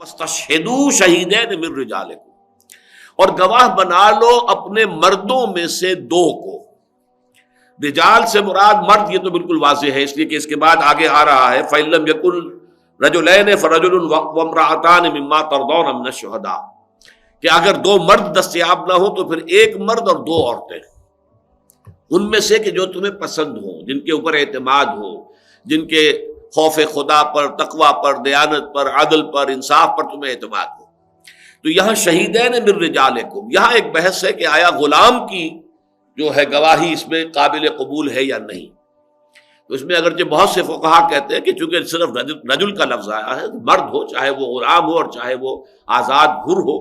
وَاسْتَشْهِدُوا شَهِیدَینِ مِن رِجَالِکُم، اور گواہ بنا لو اپنے مردوں میں سے دو کو۔ رجال سے مراد مرد، یہ تو بالکل واضح ہے، اس لیے کہ اس کے بعد آگے آ رہا ہے فَإِن لَّمْ يَكُن رَجُلَيْنِ فَرَجُلٌ وَامْرَأَتَانِ مِمَّا تَرْضَوْنَ مِنَ الشُّهَدَاءِ، کہ اگر دو مرد دستیاب نہ ہو تو پھر ایک مرد اور دو عورتیں، ان میں سے کہ جو تمہیں پسند ہو، جن کے اوپر اعتماد ہو، جن کے خوف خدا پر، تقوی پر، دیانت پر، عدل پر، انصاف پر تمہیں اعتماد ہو۔ تو یہاں شہیدین من رجالکم، یہاں ایک بحث ہے کہ آیا غلام کی جو ہے گواہی اس میں قابل قبول ہے یا نہیں۔ تو اس میں اگرچہ بہت سے فقہا کہتے ہیں کہ چونکہ صرف رجل کا لفظ آیا ہے، مرد ہو چاہے وہ غلام ہو اور چاہے وہ آزاد حر ہو،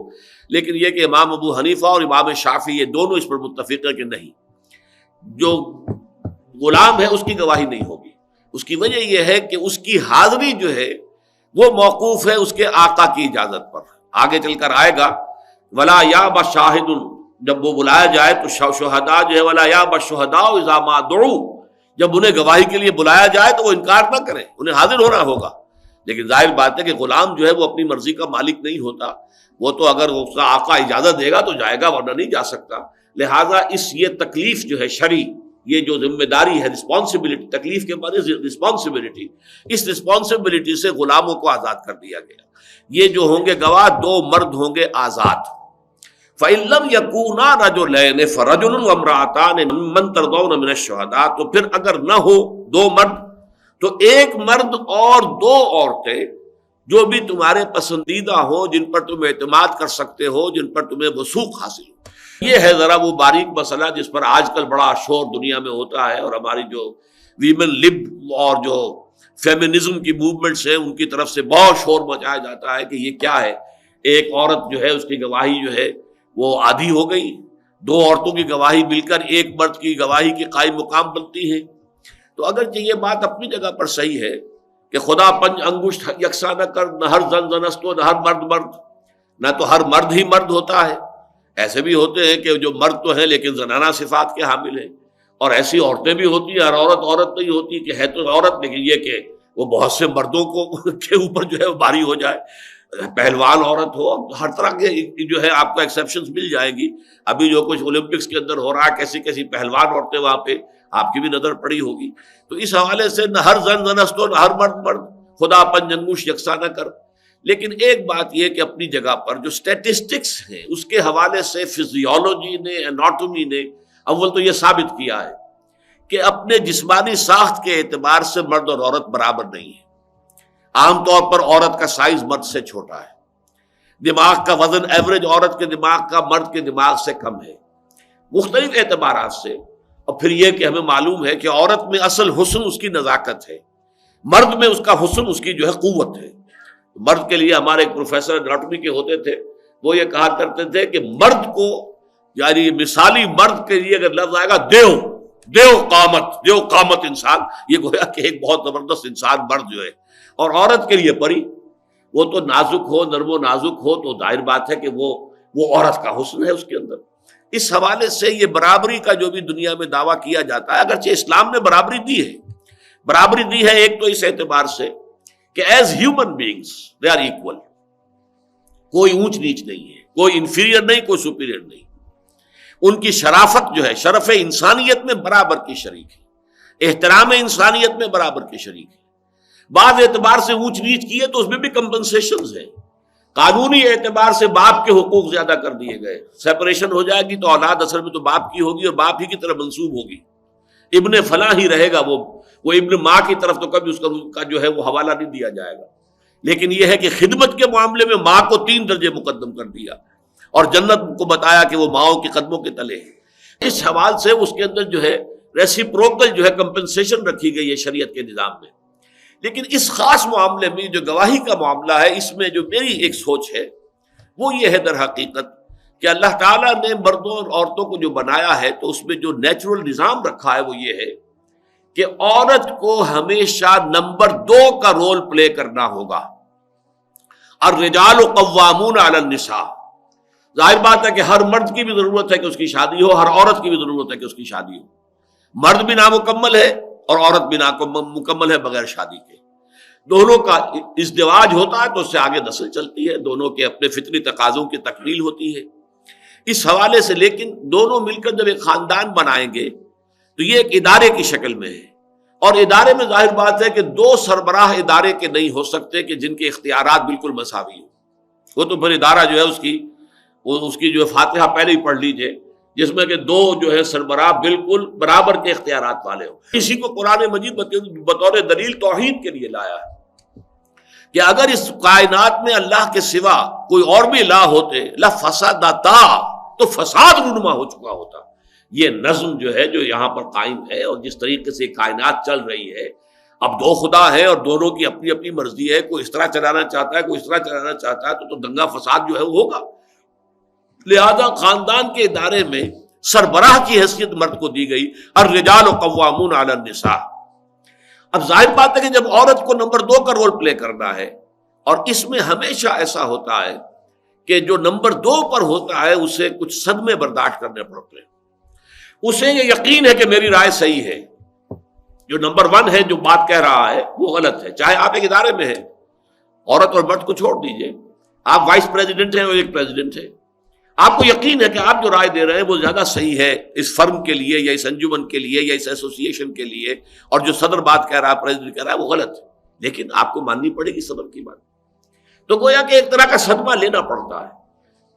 لیکن یہ کہ امام ابو حنیفہ اور امام شافعی یہ دونوں اس پر متفق ہیں کہ نہیں، جو غلام ہے اس کی گواہی نہیں ہوگی۔ اس کی وجہ یہ ہے کہ اس کی حاضری جو ہے وہ موقوف ہے اس کے آقا کی اجازت پر۔ آگے چل کر آئے گا ولا یاب شاہد، جب وہ بلایا جائے تو شہداء جو ہے ولا یاب الشہداء اذا ما دعوا، جب انہیں گواہی کے لیے بلایا جائے تو وہ انکار نہ کریں، انہیں حاضر ہونا ہوگا۔ لیکن ظاہر بات ہے کہ غلام جو ہے وہ اپنی مرضی کا مالک نہیں ہوتا، وہ تو اگر اس کا آقا اجازت دے گا تو جائے گا، ورنہ نہیں جا سکتا۔ لہٰذا یہ تکلیف جو ہے شرعی، یہ جو ذمہ داری ہے، رسپانسبلٹی، تکلیف کے بعد رسپانسبلٹی، اس رسپانسبلٹی سے غلاموں کو آزاد کر دیا گیا۔ یہ جو ہوں گے گواہ دو مرد ہوں گے آزاد۔ فَإِن لَّمْ يَكُونَا رَجُلَيْنِ فَرَجُلٌ وَامْرَأَتَانِ مِمَّن تَرْضَوْنَ مِنَ الشُّهَدَاءِ، تو پھر اگر نہ ہو دو مرد تو ایک مرد اور دو عورتیں جو بھی تمہارے پسندیدہ ہوں، جن پر تم اعتماد کر سکتے ہو، جن پر تمہیں وثوق حاصل ہو۔ یہ ہے ذرا وہ باریک مسئلہ جس پر آج کل بڑا شور دنیا میں ہوتا ہے، اور ہماری جو ویمن لب اور جو فیمنزم کی موومنٹس ہیں ان کی طرف سے بہت شور مچایا جاتا ہے کہ یہ کیا ہے، ایک عورت جو ہے اس کی گواہی جو ہے وہ آدھی ہو گئی، دو عورتوں کی گواہی مل کر ایک مرد کی گواہی کی قائم مقام بنتی ہے۔ تو اگرچہ یہ بات اپنی جگہ پر صحیح ہے کہ خدا پنج انگشت یکساں نہ کر، نہ ہر زن زنست ہو، نہ ہر مرد مرد، نہ تو ہر مرد ہی مرد ہوتا ہے۔ ایسے بھی ہوتے ہیں کہ جو مرد تو ہیں لیکن زنانہ صفات کے حامل ہیں، اور ایسی عورتیں بھی ہوتی ہیں، ہر عورت عورت نہیں ہوتی کہ ہے تو عورت لیکن یہ کہ وہ بہت سے مردوں کو کے اوپر جو ہے وہ بھاری ہو جائے۔ پہلوان عورت ہو، ہر طرح کے جو ہے آپ کو ایکسیپشنز مل جائیں گی۔ ابھی جو کچھ اولمپکس کے اندر ہو رہا ہے، کیسی کیسی پہلوان عورتیں وہاں پہ آپ کی بھی نظر پڑی ہوگی۔ تو اس حوالے سے نہ ہر زن زنست ہو، نہ ہر مرد مرد، خدا پنج انگوش یکساں نہ کر۔ لیکن ایک بات یہ کہ اپنی جگہ پر جو سٹیٹسٹکس ہیں اس کے حوالے سے فزیولوجی نے، اناٹومی نے اول تو یہ ثابت کیا ہے کہ اپنے جسمانی ساخت کے اعتبار سے مرد اور عورت برابر نہیں ہے۔ عام طور پر عورت کا سائز مرد سے چھوٹا ہے، دماغ کا وزن ایوریج عورت کے دماغ کا مرد کے دماغ سے کم ہے، مختلف اعتبارات سے۔ اور پھر یہ کہ ہمیں معلوم ہے کہ عورت میں اصل حسن اس کی نزاکت ہے، مرد میں اس کا حسن اس کی جو ہے قوت ہے۔ مرد کے لیے ہمارے ایک پروفیسر اناٹومی کے ہوتے تھے، وہ یہ کہا کرتے تھے کہ مرد کو، یعنی مثالی مرد کے لیے اگر لفظ آئے گا دیو قامت انسان، یہ گویا کہ ایک بہت زبردست انسان مرد جو ہے، اور عورت کے لیے پری، وہ تو نازک ہو، نرم و نازک ہو، تو ظاہر بات ہے کہ وہ عورت کا حسن ہے اس کے اندر۔ اس حوالے سے یہ برابری کا جو بھی دنیا میں دعویٰ کیا جاتا ہے، اگرچہ اسلام نے برابری دی ہے ایک تو اس اعتبار سے کہ as human beings they are equal, کوئی اونچ نیچ نہیں ہے، کوئی انفیریئر نہیں، کوئی سپیریئر نہیں۔ ان کی شرافت جو ہے، شرف انسانیت میں برابر کی شریک ہے، احترام انسانیت میں برابر کی شریک ہے۔ بعض اعتبار سے اونچ نیچ کی ہے تو اس میں بھی کمپنسیشنز ہیں۔ قانونی اعتبار سے باپ کے حقوق زیادہ کر دیے گئے، سیپریشن ہو جائے گی تو اولاد اصل میں تو باپ کی ہوگی اور باپ ہی کی طرف منسوب ہوگی، ابن فلاں ہی رہے گا، وہ ابن ماں کی طرف تو کبھی اس کا جو ہے وہ حوالہ نہیں دیا جائے گا۔ لیکن یہ ہے کہ خدمت کے معاملے میں ماں کو 3 درجے مقدم کر دیا، اور جنت کو بتایا کہ وہ ماؤں کے قدموں کے تلے ہے۔ اس حوالے سے اس کے اندر جو ہے ریسیپروکل جو ہے کمپنسیشن رکھی گئی ہے شریعت کے نظام میں۔ لیکن اس خاص معاملے میں جو گواہی کا معاملہ ہے، اس میں جو میری ایک سوچ ہے وہ یہ ہے در حقیقت کہ اللہ تعالیٰ نے مردوں اور عورتوں کو جو بنایا ہے تو اس میں جو نیچرل نظام رکھا ہے وہ یہ ہے کہ عورت کو ہمیشہ نمبر 2 کا رول پلے کرنا ہوگا۔ الرجال قوامون علی النساء، ظاہر بات ہے کہ ہر مرد کی بھی ضرورت ہے کہ اس کی شادی ہو، ہر عورت کی بھی ضرورت ہے کہ اس کی شادی ہو۔ مرد بھی نامکمل ہے اور عورت بھی نامکمل ہے بغیر شادی کے، دونوں کا ازدواج ہوتا ہے تو اس سے آگے نسل چلتی ہے، دونوں کے اپنے فطری تقاضوں کی تکمیل ہوتی ہے۔ اس حوالے سے لیکن دونوں مل کر جب ایک خاندان بنائیں گے تو یہ ایک ادارے کی شکل میں ہے، اور ادارے میں ظاہر بات ہے کہ دو سربراہ ادارے کے نہیں ہو سکتے کہ جن کے اختیارات بالکل مساوی ہوں۔ وہ تو پھر ادارہ جو ہے اس کی جو فاتحہ پہلے ہی پڑھ لیجئے، جس میں کہ دو جو ہے سربراہ بالکل برابر کے اختیارات والے ہوں۔ اسی کو قرآن مجید بطور دلیل توحید کے لیے لایا ہے کہ اگر اس کائنات میں اللہ کے سوا کوئی اور بھی الہ ہوتے لفسدتا، تو فساد رونما ہو چکا ہوتا۔ یہ نظم جو ہے جو یہاں پر قائم ہے اور جس طریقے سے کائنات چل رہی ہے، اب دو خدا ہے اور دونوں کی اپنی اپنی مرضی ہے، کوئی اس طرح چلانا چاہتا ہے، کوئی اس طرح چلانا چاہتا ہے، تو دنگا فساد جو ہے وہ ہوگا۔ لہذا خاندان کے ادارے میں سربراہ کی حیثیت مرد کو دی گئی، الرجال قوامون علی النساء۔ اب ظاہر بات ہے کہ جب عورت کو نمبر 2 کا رول پلے کرنا ہے، اور اس میں ہمیشہ ایسا ہوتا ہے کہ جو نمبر 2 پر ہوتا ہے اسے کچھ صدمے برداشت کرنے پڑتے ہیں۔ اسے یہ یقین ہے کہ میری رائے صحیح ہے، جو نمبر 1 ہے جو بات کہہ رہا ہے وہ غلط ہے۔ چاہے آپ ایک ادارے میں ہیں، عورت اور مرد کو چھوڑ دیجئے، آپ وائس پریزیڈنٹ ہیں اور ایک پریزیڈنٹ ہے، آپ کو یقین ہے کہ آپ جو رائے دے رہے ہیں وہ زیادہ صحیح ہے اس فرم کے لیے یا اس انجمن کے لیے یا اس ایسوسی ایشن کے لیے، اور جو صدر بات کہہ رہا ہے، پریزیڈنٹ کہہ رہا ہے، وہ غلط ہے، لیکن آپ کو ماننی پڑے گی صدر کی بات۔ تو گویا کہ ایک طرح کا صدمہ لینا پڑتا ہے۔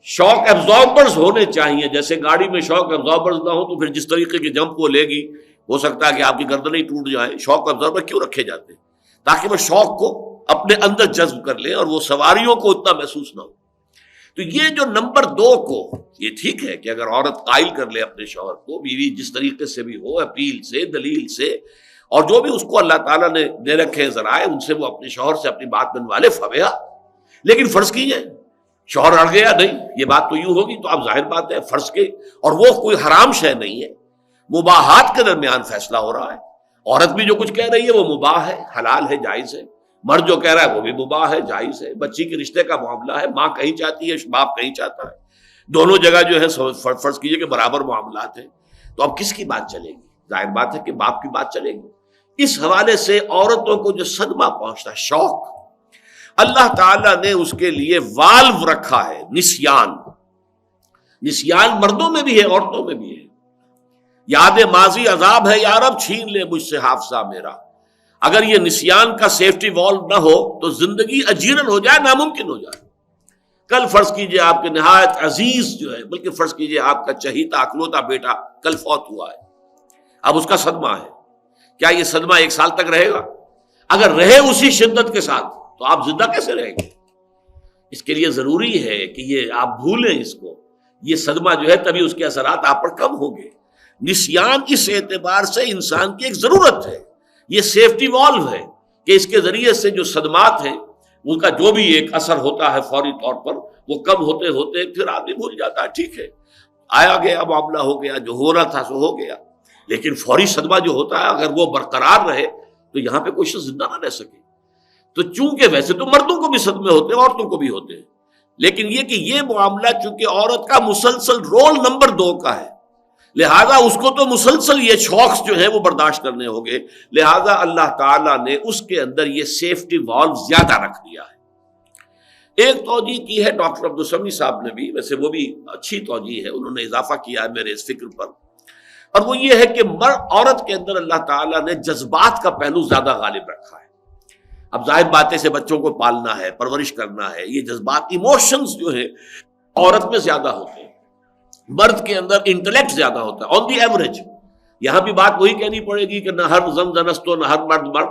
شاک ایبزاربرز ہونے چاہیے، جیسے گاڑی میں شاک ایبزاربرز نہ ہو تو پھر جس طریقے کی جمپ وہ لے گی ہو سکتا ہے کہ آپ کی گردن ہی ٹوٹ جائے۔ شاک ایبزاربر کیوں رکھے جاتے ہیں؟ تاکہ وہ شوق کو اپنے اندر جذب کر لیں اور وہ سواریوں کو اتنا محسوس نہ ہو۔ تو یہ جو نمبر 2 کو، یہ ٹھیک ہے کہ اگر عورت قائل کر لے اپنے شوہر کو، بیوی جس طریقے سے بھی ہو، اپیل سے، دلیل سے، اور جو بھی اس کو اللہ تعالیٰ نے دے رکھے ذرائع، ان سے وہ اپنے شوہر سے اپنی بات منوا لے، فبہا۔ لیکن فرض کیجئے شوہر اڑ گیا، نہیں یہ بات تو یوں ہوگی، تو اب ظاہر بات ہے فرض کے، اور وہ کوئی حرام شے نہیں ہے، مباحات کے درمیان فیصلہ ہو رہا ہے۔ عورت بھی جو کچھ کہہ رہی ہے وہ مباح ہے، حلال ہے، جائز ہے، مرد جو کہہ رہا ہے وہ بھی مباح ہے، جائز ہے۔ بچی کے رشتے کا معاملہ ہے، ماں کہیں چاہتی ہے، باپ کہیں چاہتا ہے، دونوں جگہ جو ہے فرض کیجئے کہ برابر معاملات ہیں، تو اب کس کی بات چلے گی؟ ظاہر بات ہے کہ باپ کی بات چلے گی۔ اس حوالے سے عورتوں کو جو صدمہ پہنچتا ہے، شوق، اللہ تعالیٰ نے اس کے لیے والو رکھا ہے، نسیان۔ نسیان مردوں میں بھی ہے، عورتوں میں بھی ہے۔ یاد ماضی عذاب ہے یا رب، چھین لے مجھ سے حافظہ میرا۔ اگر یہ نسیان کا سیفٹی والو نہ ہو تو زندگی اجیرن ہو جائے، ناممکن ہو جائے۔ کل فرض کیجئے آپ کے نہایت عزیز جو ہے، بلکہ فرض کیجئے آپ کا چہیتا اکلوتا بیٹا کل فوت ہوا ہے، اب اس کا صدمہ ہے، کیا یہ صدمہ 1 سال تک رہے گا؟ اگر رہے اسی شدت کے ساتھ تو آپ زندہ کیسے رہیں گے؟ اس کے لیے ضروری ہے کہ یہ آپ بھولیں اس کو، یہ صدمہ جو ہے تبھی اس کے اثرات آپ پر کم ہوں گے۔ نسیان اس اعتبار سے انسان کی ایک ضرورت ہے، یہ سیفٹی والو ہے کہ اس کے ذریعے سے جو صدمات ہیں ان کا جو بھی ایک اثر ہوتا ہے فوری طور پر وہ کم ہوتے ہوتے پھر آدمی بھول جاتا ہے، ٹھیک ہے آیا گیا معاملہ ہو گیا، جو ہو رہا تھا سو ہو گیا، لیکن فوری صدمہ جو ہوتا ہے اگر وہ برقرار رہے تو یہاں پہ کوئی شخص زندہ نہ رہ سکے۔ تو چونکہ ویسے تو مردوں کو بھی صدمے ہوتے ہیں، عورتوں کو بھی ہوتے ہیں، لیکن یہ کہ یہ معاملہ چونکہ عورت کا مسلسل رول نمبر 2 کا ہے، لہذا اس کو تو مسلسل یہ شوقس جو ہیں وہ برداشت کرنے ہوں گے، لہذا اللہ تعالیٰ نے اس کے اندر یہ سیفٹی والو زیادہ رکھ دیا ہے۔ ایک توجیہ کی ہے ڈاکٹر عبدالسمیع صاحب نے بھی، ویسے وہ بھی اچھی توجیہ ہے، انہوں نے اضافہ کیا ہے میرے اس فکر پر، اور وہ یہ ہے کہ عورت کے اندر اللہ تعالیٰ نے جذبات کا پہلو زیادہ غالب رکھا ہے۔ اب ظاہر باتیں سے بچوں کو پالنا ہے، پرورش کرنا ہے، یہ جذبات ایموشنز جو ہیں عورت میں زیادہ ہوتے ہیں، مرد کے اندر انٹلیکٹ زیادہ ہوتا ہے آن دی ایوریج۔ یہاں بھی بات وہی کہنی پڑے گی کہ نہ ہر زن زنستو نہ ہر مرد مرد،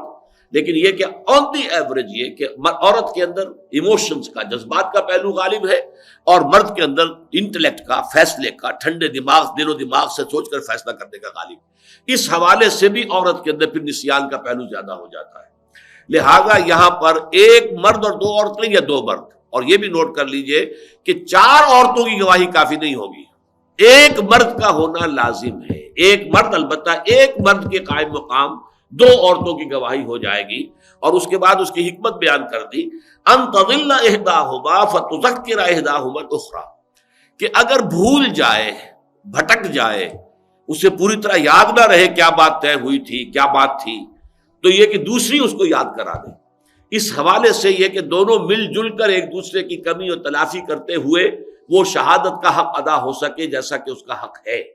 لیکن یہ کہ آن دی ایوریج یہ کہ عورت کے اندر ایموشنز کا، جذبات کا پہلو غالب ہے، اور مرد کے اندر انٹلیکٹ کا، فیصلے کا، ٹھنڈے دماغ، دل و دماغ سے سوچ کر فیصلہ کرنے کا غالب۔ اس حوالے سے بھی عورت کے اندر پھر نسیان کا پہلو زیادہ ہو جاتا ہے۔ لہذا یہاں پر ایک مرد اور 2 عورتیں یا 2 مرد، اور یہ بھی نوٹ کر لیجئے کہ 4 عورتوں کی گواہی کافی نہیں ہوگی، ایک مرد کا ہونا لازم ہے۔ ایک مرد، البتہ ایک مرد کے قائم مقام 2 عورتوں کی گواہی ہو جائے گی، اور اس کے بعد اس کی حکمت بیان کر دی، ان تضل احداہما فتذکر احداہما الاخری، کہ اگر بھول جائے، بھٹک جائے، اسے پوری طرح یاد نہ رہے کیا بات طے ہوئی تھی، کیا بات تھی، تو یہ کہ دوسری اس کو یاد کرا دے۔ اس حوالے سے یہ کہ دونوں مل جل کر ایک دوسرے کی کمی اور تلافی کرتے ہوئے وہ شہادت کا حق ادا ہو سکے جیسا کہ اس کا حق ہے۔